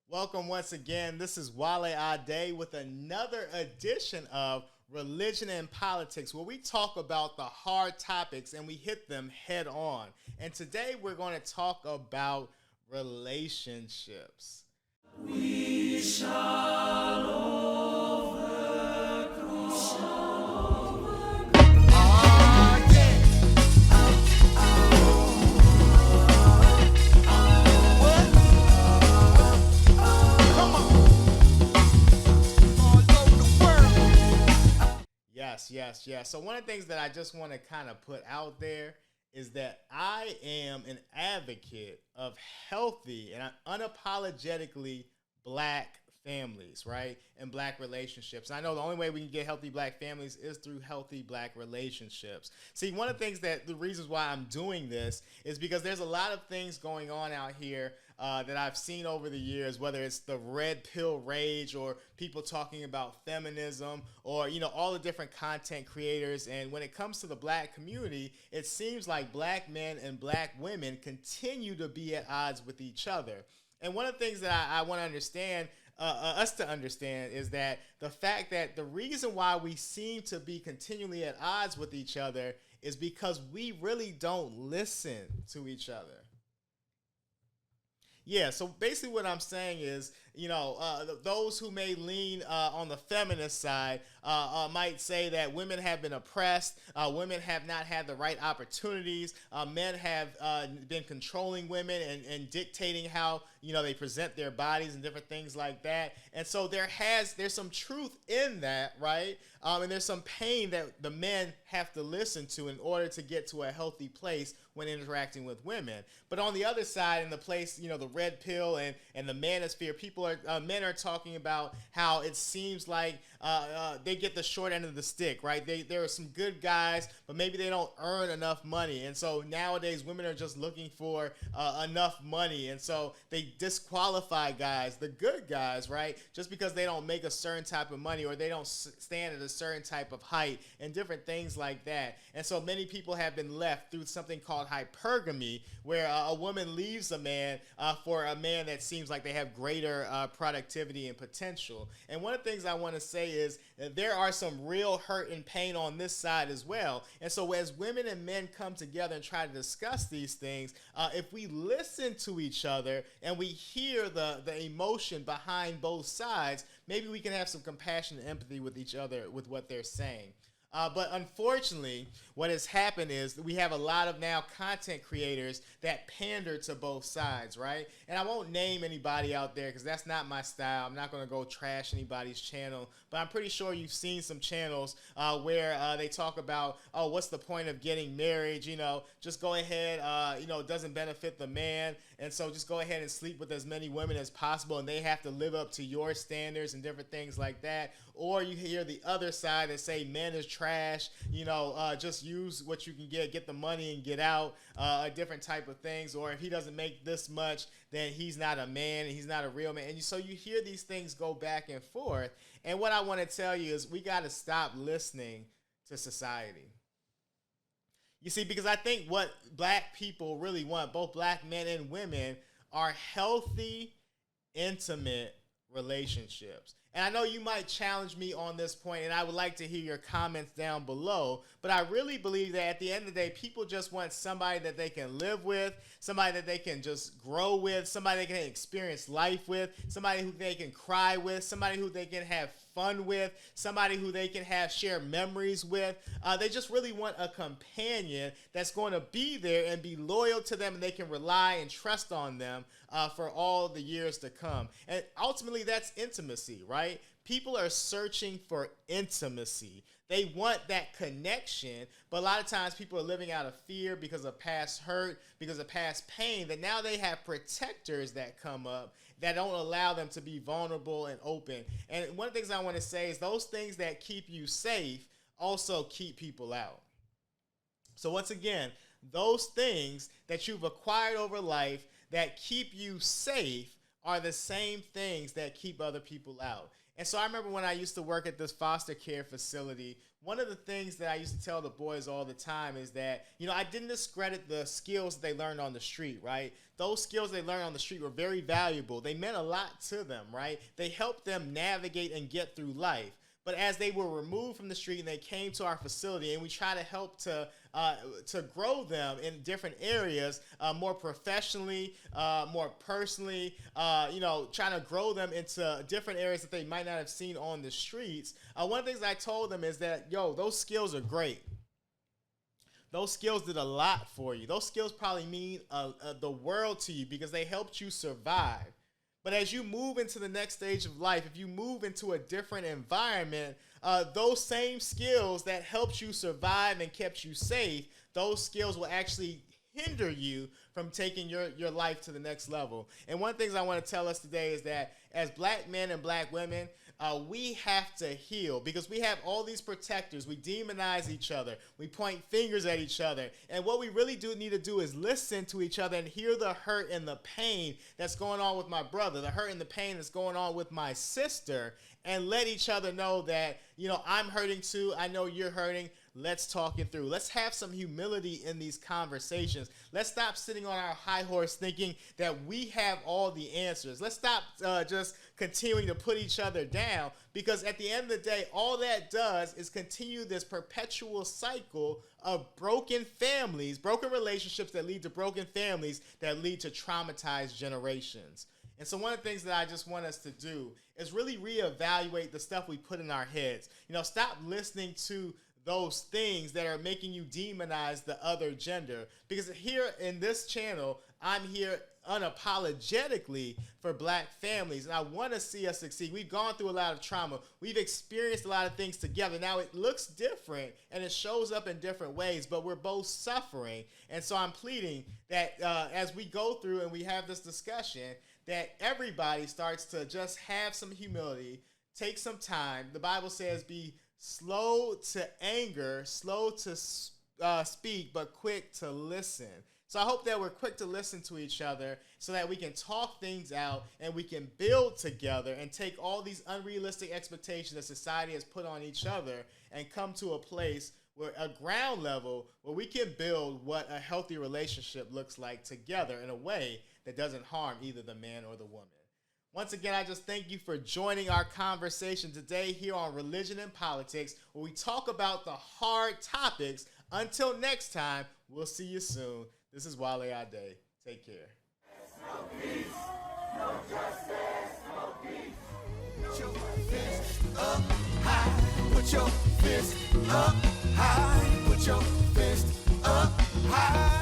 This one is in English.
Welcome once again. This is WaleAde with another edition of Religion and Politics, where we talk about the hard topics and we hit them head on. And today we're going to talk about relationships. We shall Yes. So one of the things that I just want to kind of put out there is that I am an advocate of healthy and unapologetically black families, right? And black relationships. And I know the only way we can get healthy black families is through healthy black relationships. See, one of the things the reasons why I'm doing this is because there's a lot of things going on out here that I've seen over the years, whether it's the red pill rage or people talking about feminism or, all the different content creators. And when it comes to the black community, it seems like black men and black women continue to be at odds with each other. And one of the things that I want to understand, us to understand, is that the fact that the reason why we seem to be continually at odds with each other is because we really don't listen to each other. Yeah, so basically what I'm saying is, those who may lean on the feminist side might say that women have been oppressed, women have not had the right opportunities, men have been controlling women and dictating how, they present their bodies and different things like that. And so there's some truth in that, right? And there's some pain that the men have to listen to in order to get to a healthy place when interacting with women. But on the other side, in the place, the red pill and the manosphere, men are talking about how it seems like they get the short end of the stick, right? There are some good guys, but maybe they don't earn enough money. And so nowadays women are just looking for enough money. And so they disqualify guys, the good guys, right? Just because they don't make a certain type of money or they don't stand at a certain type of height and different things like that. And so many people have been left through something called hypergamy, where a woman leaves a man for a man that seems like they have greater productivity and potential. And one of the things I want to say is that there are some real hurt and pain on this side as well. And so as women and men come together and try to discuss these things, if we listen to each other and we hear the emotion behind both sides, maybe we can have some compassion and empathy with each other with what they're saying. But unfortunately, what has happened is that we have a lot of now content creators that pander to both sides, right? And I won't name anybody out there because that's not my style. I'm not going to go trash anybody's channel. But I'm pretty sure you've seen some channels where they talk about, oh, what's the point of getting married? Just go ahead. It doesn't benefit the man. And so just go ahead and sleep with as many women as possible. And they have to live up to your standards and different things like that. Or you hear the other side that say men is trash, just use what you can get the money and get out, different type of things. Or if he doesn't make this much, then he's not a man and he's not a real man. And so you hear these things go back and forth. And what I want to tell you is we got to stop listening to society. You see, because I think what black people really want, both black men and women, are healthy, intimate relationships. And I know you might challenge me on this point, and I would like to hear your comments down below. But I really believe that at the end of the day, people just want somebody that they can live with, somebody that they can just grow with, somebody they can experience life with, somebody who they can cry with, somebody who they can have fun with, somebody who they can share memories with. They just really want a companion that's going to be there and be loyal to them, and they can rely and trust on them for all the years to come. And ultimately, that's intimacy, right? People are searching for intimacy. They want that connection, but a lot of times people are living out of fear because of past hurt, because of past pain, that now they have protectors that come up that don't allow them to be vulnerable and open. And one of the things I want to say is those things that keep you safe also keep people out. So once again, those things that you've acquired over life that keep you safe are the same things that keep other people out. And so I remember when I used to work at this foster care facility, one of the things that I used to tell the boys all the time is that, I didn't discredit the skills that they learned on the street, right? Those skills they learned on the street were very valuable. They meant a lot to them, right? They helped them navigate and get through life. But as they were removed from the street and they came to our facility, and we try to help to grow them in different areas, more professionally, more personally, trying to grow them into different areas that they might not have seen on the streets. One of the things I told them is that, those skills are great. Those skills did a lot for you. Those skills probably mean the world to you because they helped you survive. But as you move into the next stage of life, if you move into a different environment, those same skills that helped you survive and kept you safe, those skills will actually hinder you from taking your life to the next level. And one of the things I want to tell us today is that as black men and black women, we have to heal because we have all these protectors. We demonize each other. We point fingers at each other. And what we really do need to do is listen to each other and hear the hurt and the pain that's going on with my brother, the hurt and the pain that's going on with my sister, and let each other know that, I'm hurting too. I know you're hurting. Let's talk it through. Let's have some humility in these conversations. Let's stop sitting on our high horse thinking that we have all the answers. Let's stop just continuing to put each other down, because at the end of the day, all that does is continue this perpetual cycle of broken families, broken relationships that lead to broken families that lead to traumatized generations. And so one of the things that I just want us to do is really reevaluate the stuff we put in our heads. Stop listening to those things that are making you demonize the other gender. Because here in this channel, I'm here unapologetically for black families, and I want to see us succeed. We've gone through a lot of trauma. We've experienced a lot of things together. Now it looks different and it shows up in different ways, but we're both suffering. And so I'm pleading that as we go through and we have this discussion, that everybody starts to just have some humility, take some time. The Bible says be slow to anger, slow to speak, but quick to listen. So I hope that we're quick to listen to each other so that we can talk things out and we can build together and take all these unrealistic expectations that society has put on each other and come to a place where a ground level where we can build what a healthy relationship looks like together in a way that doesn't harm either the man or the woman. Once again, I just thank you for joining our conversation today here on Religion and Politics, where we talk about the hard topics. Until next time, we'll see you soon. This is WaleAde. Take care. No peace, no justice, no peace. Put your fist up high. Put your fist up high. Put your fist up high.